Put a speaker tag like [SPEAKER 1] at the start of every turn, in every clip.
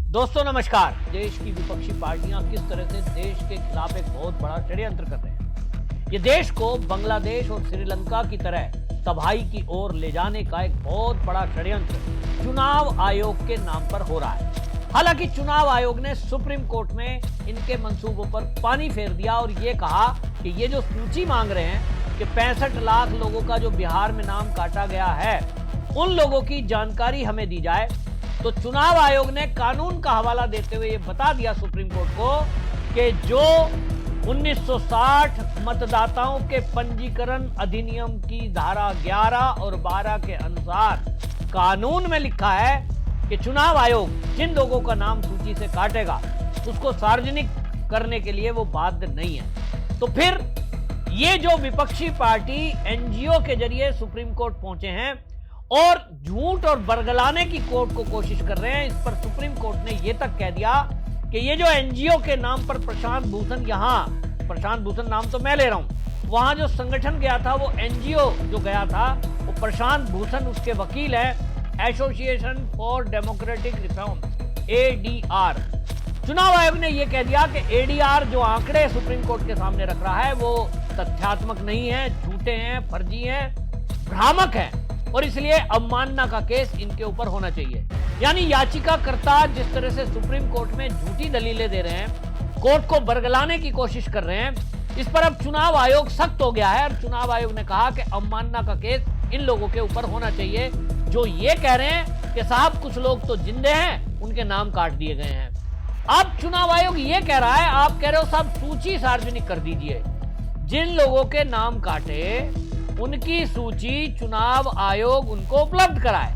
[SPEAKER 1] दोस्तों नमस्कार। देश की विपक्षी पार्टियां किस तरह से देश के खिलाफ एक बहुत बड़ा षड्यंत्र कर रहे हैं। ये देश को बांग्लादेश और श्रीलंका की तरह तबाही की ओर ले जाने का एक बहुत बड़ा षड्यंत्र चुनाव आयोग के नाम पर हो रहा है। हालांकि चुनाव आयोग ने सुप्रीम कोर्ट में इनके मंसूबों पर पानी फेर दिया और ये कहा कि ये जो सूची मांग रहे हैं कि 65 लाख लोगों का जो बिहार में नाम काटा गया है, उन लोगों की जानकारी हमें दी जाए। तो चुनाव आयोग ने कानून का हवाला देते हुए ये बता दिया सुप्रीम कोर्ट को कि जो 1960 मतदाताओं के पंजीकरण अधिनियम की धारा 11 और 12 के अनुसार कानून में लिखा है कि चुनाव आयोग जिन लोगों का नाम सूची से काटेगा उसको सार्वजनिक करने के लिए वो बाध्य नहीं है। तो फिर ये जो विपक्षी पार्टी एनजीओ के जरिए सुप्रीम कोर्ट पहुंचे हैं और झूठ और बरगलाने की कोर्ट को कोशिश कर रहे हैं, इस पर सुप्रीम कोर्ट ने यह तक कह दिया कि ये जो एनजीओ के नाम पर प्रशांत भूषण, यहां प्रशांत भूषण नाम तो मैं ले रहा हूं, वहां जो संगठन गया था वो एनजीओ जो गया था वो प्रशांत भूषण उसके वकील हैं, association for democratic reforms ADR. चुनाव आयोग ने यह कह दिया कि एडीआर जो आंकड़े सुप्रीम कोर्ट के सामने रख रहा है वो तथ्यात्मक नहीं है, झूठे हैं, फर्जी हैं, भ्रामक हैं और इसलिए अवमानना का केस इनके ऊपर होना चाहिए। यानी याचिकाकर्ता जिस तरह से सुप्रीम कोर्ट में झूठी दलीलें दे रहे हैं, कोर्ट को बरगलाने की कोशिश कर रहे हैं, इस पर अब चुनाव आयोग सख्त हो गया है और चुनाव आयोग ने कहा कि अवमानना का केस इन लोगों के ऊपर होना चाहिए जो ये कह रहे हैं कि साहब कुछ लोग तो जिंदे हैं, उनके नाम काट दिए गए हैं। अब चुनाव आयोग ये कह रहा है, आप कह रहे हो साहब सूची सार्वजनिक कर दीजिए, जिन लोगों के नाम काटे उनकी सूची चुनाव आयोग उनको उपलब्ध कराए।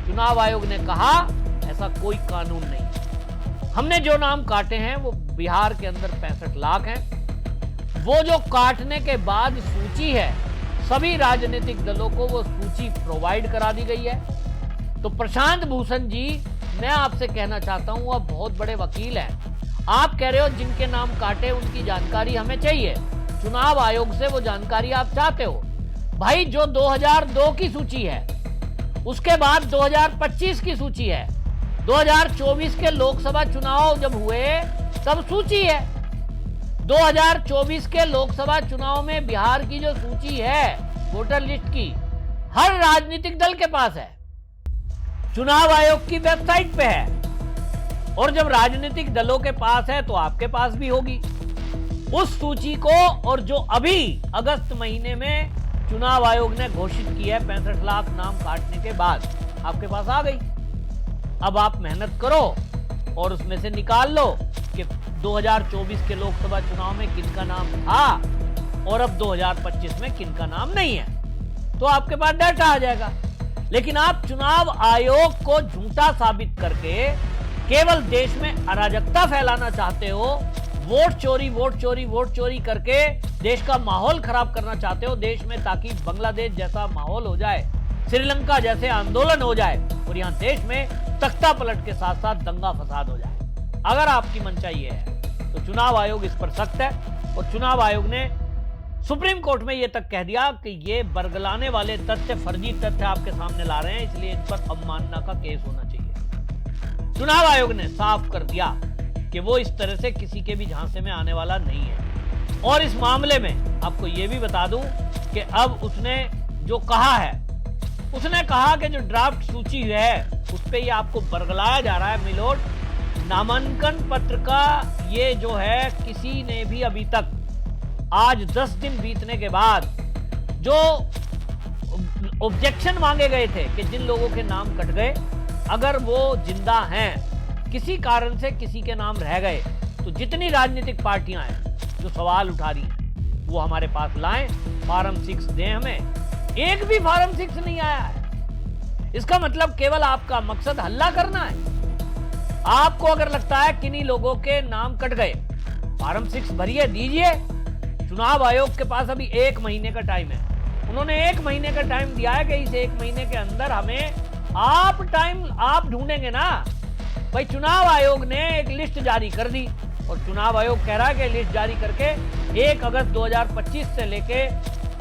[SPEAKER 1] चुनाव आयोग ने कहा ऐसा कोई कानून नहीं। हमने जो नाम काटे हैं वो बिहार के अंदर 65 लाख हैं। वो जो काटने के बाद सूची है, सभी राजनीतिक दलों को वो सूची प्रोवाइड करा दी गई है। तो प्रशांत भूषण जी, मैं आपसे कहना चाहता हूं, आप बहुत बड़े वकील हैं, आप कह रहे हो जिनके नाम काटे उनकी जानकारी हमें चाहिए, चुनाव आयोग से वो जानकारी आप चाहते हो। भाई जो 2002 की सूची है, उसके बाद 2025 की सूची है, 2024 के लोकसभा चुनाव जब हुए तब सूची है। 2024 के लोकसभा चुनाव में बिहार की जो सूची है वोटर लिस्ट की, हर राजनीतिक दल के पास है, चुनाव आयोग की वेबसाइट पे है और जब राजनीतिक दलों के पास है तो आपके पास भी होगी। उस सूची को और जो अभी अगस्त महीने में चुनाव आयोग ने घोषित किया है 65 लाख नाम काटने के बाद, आपके पास आ गई। अब आप मेहनत करो और उसमें से निकाल लो कि 2024 के लोकसभा चुनाव में किनका नाम था और अब 2025 में किनका नाम नहीं है, तो आपके पास डाटा आ जाएगा। लेकिन आप चुनाव आयोग को झूठा साबित करके केवल देश में अराजकता फैलाना चाहते हो, वोट चोरी करके देश का माहौल खराब करना चाहते हो देश में, ताकि बांग्लादेश जैसा माहौल हो जाए, श्रीलंका जैसे आंदोलन हो जाए और यहां देश में तख्ता पलट के साथ साथ दंगा फसाद हो जाए। अगर आपकी मंशा ये है तो चुनाव आयोग इस पर सख्त है और चुनाव आयोग ने सुप्रीम कोर्ट में यह तक कह दिया कि ये बरगलाने वाले तथ्य, फर्जी तथ्य आपके सामने ला रहे हैं, इसलिए इन पर अवमानना का केस होना चाहिए। चुनाव आयोग ने साफ कर दिया कि वो इस तरह से किसी के भी झांसे में आने वाला नहीं है। और इस मामले में आपको यह भी बता दूं कि अब उसने जो कहा है, उसने कहा कि जो ड्राफ्ट सूची है उस पे ये आपको बरगलाया जा रहा है मिलोड, नामांकन पत्र का ये जो है किसी ने भी अभी तक, आज 10 दिन बीतने के बाद जो ऑब्जेक्शन मांगे गए थे कि जिन लोगों के नाम कट गए, अगर वो जिंदा हैं, किसी कारण से किसी के नाम रह गए, तो जितनी राजनीतिक पार्टियां हैं जो सवाल उठा रही हैं वो हमारे पास लाएं, फॉर्म 6 दें हमें। एक भी फॉर्म 6 नहीं आया है। इसका मतलब केवल आपका मकसद हल्ला करना है। आपको अगर लगता है किन्हीं लोगों के नाम कट गए, फॉर्म 6 भरिए, दीजिए। चुनाव आयोग के पास अभी 1 महीने का टाइम है। उन्होंने 1 महीने का टाइम दिया है कि इस 1 महीने के अंदर हमें आप ढूंढेंगे ना। भाई चुनाव आयोग ने एक लिस्ट जारी कर दी और चुनाव आयोग कह रहा है कि लिस्ट जारी करके 1 अगस्त 2025 से लेके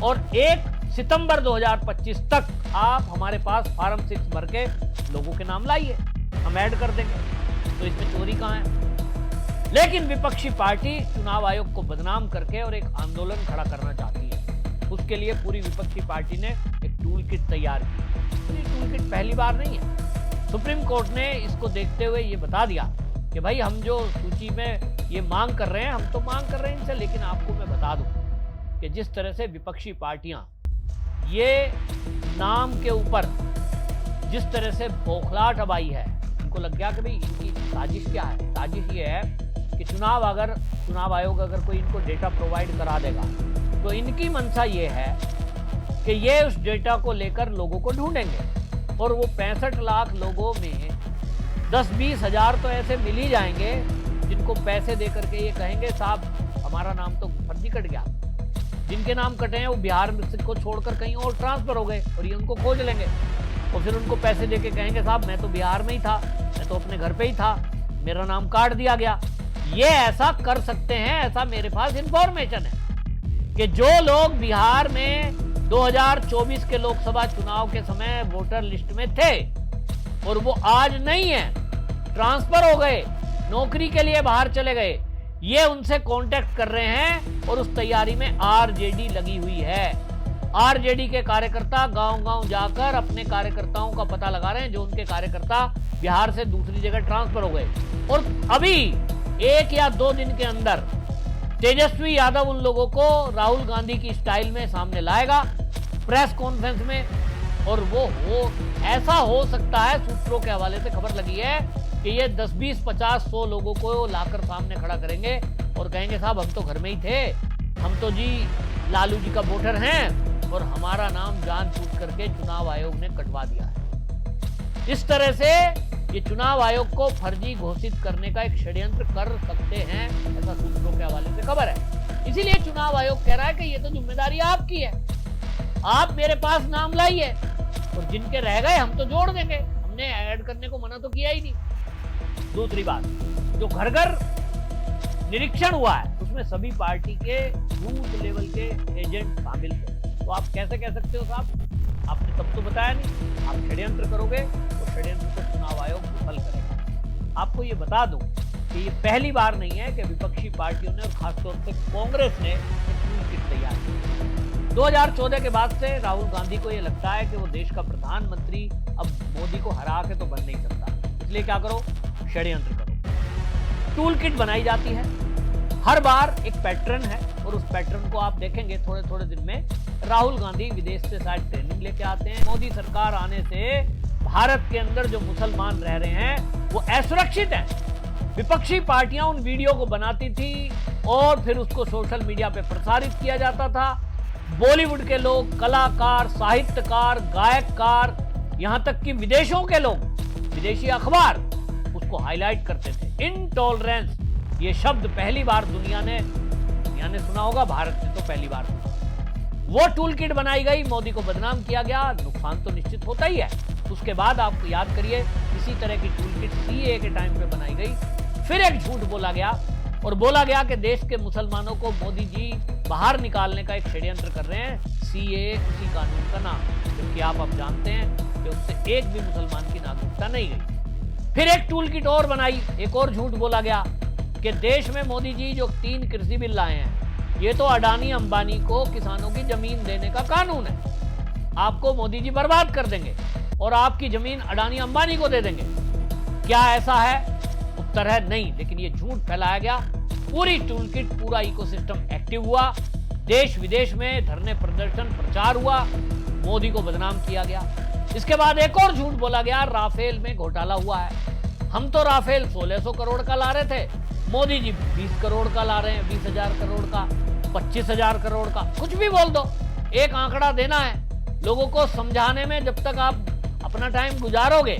[SPEAKER 1] और 1 सितंबर 2025 तक आप हमारे पास फॉर्म 6 भर के लोगों के नाम लाइए, हम ऐड कर देंगे। तो इसमें चोरी कहां है? लेकिन विपक्षी पार्टी चुनाव आयोग को बदनाम करके और एक आंदोलन खड़ा करना चाहती है। उसके लिए पूरी विपक्षी पार्टी ने एक टूल किट तैयार की। ये टूल किट पहली बार नहीं है। सुप्रीम कोर्ट ने इसको देखते हुए ये बता दिया कि भाई हम जो सूची में ये मांग कर रहे हैं, हम तो मांग कर रहे हैं इनसे, लेकिन आपको मैं बता दूं कि जिस तरह से विपक्षी पार्टियां ये नाम के ऊपर जिस तरह से बौखलाहट अब आई है, इनको लग गया कि भाई इनकी साजिश क्या है। साजिश ये है कि चुनाव आयोग अगर कोई इनको डेटा प्रोवाइड करा देगा तो इनकी मंशा ये है कि ये उस डेटा को लेकर लोगों को ढूंढेंगे और वो 65 लाख लोगों में 10-20 हजार तो ऐसे मिल ही जाएंगे जिनको पैसे दे करके ये कहेंगे साहब हमारा नाम तो फर्जी कट गया। जिनके नाम कटे हैं वो बिहार को छोड़कर कहीं और ट्रांसफर हो गए और ये उनको खोज लेंगे और फिर उनको पैसे देके कहेंगे साहब मैं तो बिहार में ही था, मैं तो अपने घर पे ही था, मेरा नाम काट दिया गया। ये ऐसा कर सकते हैं, ऐसा मेरे पास इंफॉर्मेशन है कि जो लोग बिहार में 2024 के लोकसभा चुनाव के समय वोटर लिस्ट में थे और वो आज नहीं है, ट्रांसफर हो गए, नौकरी के लिए बाहर चले गए, ये उनसे कांटेक्ट कर रहे हैं और उस तैयारी में आरजेडी लगी हुई है। आरजेडी के कार्यकर्ता गांव-गांव जाकर अपने कार्यकर्ताओं का पता लगा रहे हैं जो उनके कार्यकर्ता बिहार से दूसरी जगह ट्रांसफर हो गए। और अभी 1 या 2 दिन के अंदर तेजस्वी यादव उन लोगों को राहुल गांधी की स्टाइल में सामने लाएगा प्रेस कॉन्फ्रेंस में, और वो ऐसा हो सकता है, सूत्रों के हवाले से खबर लगी है कि ये 10, 20, 50, 100 लोगों को लाकर सामने खड़ा करेंगे और कहेंगे साहब हम तो घर में ही थे, हम तो जी लालू जी का वोटर हैं और हमारा नाम जानबूझ करके चुनाव आयोग ने कटवा दिया है। इस तरह से ये चुनाव आयोग को फर्जी घोषित करने का एक षड्यंत्र कर सकते हैं, ऐसा सूत्रों के हवाले से खबर है। इसीलिए चुनाव आयोग कह रहा है कि ये तो जिम्मेदारी आपकी है, आप मेरे पास नाम लाइए और जिनके रह गए हम तो जोड़ देंगे, हमने ऐड करने को मना तो किया ही नहीं। दूसरी बात, जो घर घर निरीक्षण हुआ है उसमें सभी पार्टी के बूथ लेवल के एजेंट शामिल थे। तो आप कैसे कह सकते हो साहब, आपने तब तो बताया नहीं, आप षड्यंत्र करोगे तो षड्यंत्र को चुनाव आयोग विफल करेगा। आपको ये बता दूं कि ये पहली बार नहीं है कि विपक्षी पार्टियों ने और खासतौर से कांग्रेस ने एक टूल किट तैयार की। 2014 के बाद से राहुल गांधी को ये लगता है कि वो देश का प्रधानमंत्री अब मोदी को हरा के तो बन नहीं सकता, इसलिए क्या करो, षड्यंत्र करो। टूल किट बनाई जाती है, हर बार एक पैटर्न है और उस पैटर्न को आप देखेंगे थोड़े थोड़े दिन में राहुल गांधी विदेश से शायद ट्रेनिंग लेके आते हैं। मोदी सरकार आने से भारत के अंदर जो मुसलमान रह रहे हैं वो असुरक्षित हैं। विपक्षी पार्टियां उन वीडियो को बनाती थी और फिर उसको सोशल मीडिया पे प्रसारित किया जाता था। बॉलीवुड के लोग, कलाकार, साहित्यकार, गायककार, यहां तक कि विदेशों के लोग, विदेशी अखबार उसको हाईलाइट करते थे। इनटॉलरेंस ये शब्द पहली बार दुनिया ने सुना होगा, भारत ने तो पहली बार सुना। वो टूल किट बनाई गई, मोदी को बदनाम किया गया, नुकसान तो निश्चित होता ही है। उसके बाद आप याद करिए इसी तरह की टूल किट सीएए के टाइम पे बनाई गई, फिर एक झूठ बोला गया और बोला गया कि देश के मुसलमानों को मोदी जी बाहर निकालने का एक षड्यंत्र कर रहे हैं, सीएए उसी कानून का नाम, क्योंकि आप अब जानते हैं कि उससे एक भी मुसलमान की नागरिकता नहीं गई। फिर एक टूल किट और बनाई, एक और झूठ बोला गया कि देश में मोदी जी जो 3 कृषि बिल लाए हैं ये तो अडानी अंबानी को किसानों की जमीन देने का कानून है, आपको मोदी जी बर्बाद कर देंगे और आपकी जमीन अडानी अंबानी को दे देंगे। क्या ऐसा है? उत्तर है नहीं, लेकिन ये झूठ फैलाया गया। पूरी टूल किट, पूरा इकोसिस्टम एक्टिव हुआ, देश विदेश में धरने, प्रदर्शन, प्रचार हुआ, मोदी को बदनाम किया गया। इसके बाद एक और झूठ बोला गया, राफेल में घोटाला हुआ है, हम तो राफेल 1600 करोड़ का ला रहे थे, मोदी जी 20 करोड़ का ला रहे हैं, 20,000 करोड़ का, 25,000 करोड़ का, कुछ भी बोल दो, एक आंकड़ा देना है लोगों को समझाने में। जब तक आप अपना टाइम गुजारोगे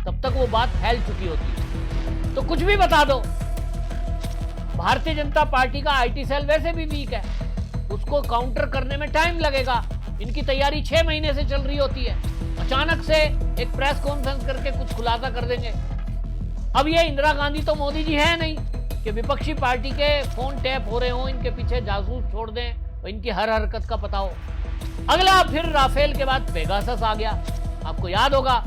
[SPEAKER 1] तब तक वो बात फैल चुकी होती है, तो कुछ भी बता दो। भारतीय जनता पार्टी का आईटी सेल वैसे भी वीक है, उसको काउंटर करने में टाइम लगेगा। इनकी तैयारी 6 महीने से चल रही होती है, अचानक से एक प्रेस कॉन्फ्रेंस करके कुछ खुलासा कर देंगे। अब ये इंदिरा गांधी तो मोदी जी है नहीं कि विपक्षी पार्टी के फोन टैप हो रहे हो, इनके पीछे जासूस छोड़ दें और इनकी हर हरकत का पता हो। अगला फिर राफेल के बाद पेगासस आ गया, आपको याद होगा,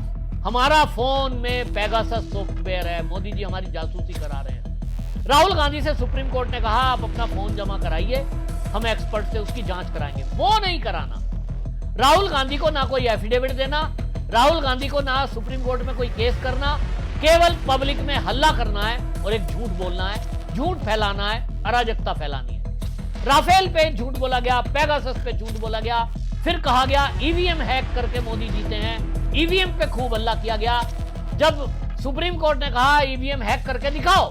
[SPEAKER 1] हमारा फोन में पेगासस सॉफ्टवेयर है, मोदी जी हमारी जासूसी करा रहे हैं। राहुल गांधी से सुप्रीम कोर्ट ने कहा आप अपना फोन जमा कराइए, हम एक्सपर्ट से उसकी जांच कराएंगे। वो नहीं कराना। राहुल गांधी को ना कोई एफिडेविट देना, राहुल गांधी को ना सुप्रीम कोर्ट में कोई केस करना, केवल पब्लिक में हल्ला करना है और एक झूठ बोलना है, झूठ फैलाना है, अराजकता फैलानी है। राफेल पे झूठ बोला गया, पेगासस पे झूठ बोला गया, फिर कहा गया ईवीएम हैक करके मोदी जीते हैं, ईवीएम पे खूब हल्ला किया गया। जब सुप्रीम कोर्ट ने कहा ईवीएम हैक करके दिखाओ,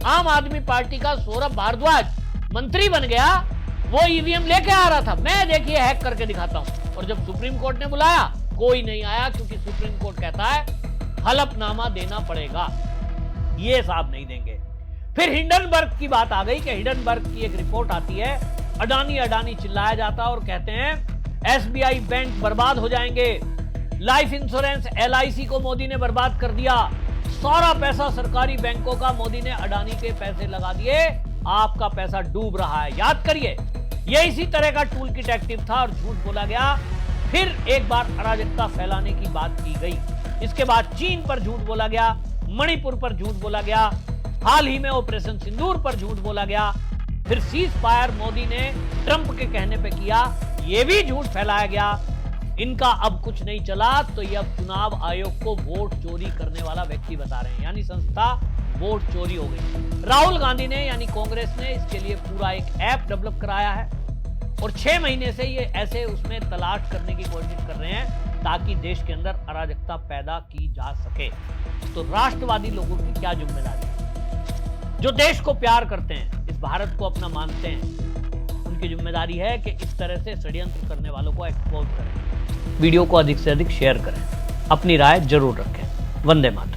[SPEAKER 1] आम आदमी पार्टी का सौरभ भारद्वाज मंत्री बन गया, वो ईवीएम लेके आ रहा था, मैं देखिए हैक करके दिखाता हूं। और जब सुप्रीम कोर्ट ने बुलाया कोई नहीं आया, क्योंकि सुप्रीम कोर्ट कहता है हलफनामा देना पड़ेगा, ये साहब नहीं देंगे। फिर हिंडनबर्ग की बात आ गई कि हिंडनबर्ग की एक रिपोर्ट आती है, अडानी अडानी चिल्लाया जाता और कहते हैं एसबीआई बैंक बर्बाद हो जाएंगे, लाइफ इंश्योरेंस एलआईसी को मोदी ने बर्बाद कर दिया, सारा पैसा सरकारी बैंकों का मोदी ने अडानी के पैसे लगा दिए, आपका पैसा डूब रहा है। याद करिए, ये इसी तरह का टूल किट एक्टिव था और झूठ बोला गया। फिर एक बार अराजकता फैलाने की बात की गई, इसके बाद चीन पर झूठ बोला गया, मणिपुर पर झूठ बोला गया, हाल ही में ऑपरेशन सिंदूर पर झूठ बोला गया, फिर सीज फायर मोदी ने ट्रंप के कहने पे किया, यह भी झूठ फैलाया गया। इनका अब कुछ नहीं चला तो ये अब चुनाव आयोग को वोट चोरी करने वाला व्यक्ति बता रहे हैं, यानी संस्था वोट चोरी हो गई। राहुल गांधी ने यानी कांग्रेस ने इसके लिए पूरा एक ऐप डेवलप कराया है और 6 महीने से ये ऐसे उसमें तलाश करने की कोशिश कर रहे हैं ताकि देश के अंदर अराजकता पैदा की जा सके। तो राष्ट्रवादी लोगों की क्या जिम्मेदारी है, जो देश को प्यार करते हैं, इस भारत को अपना मानते हैं, उनकी जिम्मेदारी है कि इस तरह से षड्यंत्र करने वालों को एक्सपोज करें। वीडियो को अधिक से अधिक शेयर करें, अपनी राय जरूर रखें। वंदे मातरम।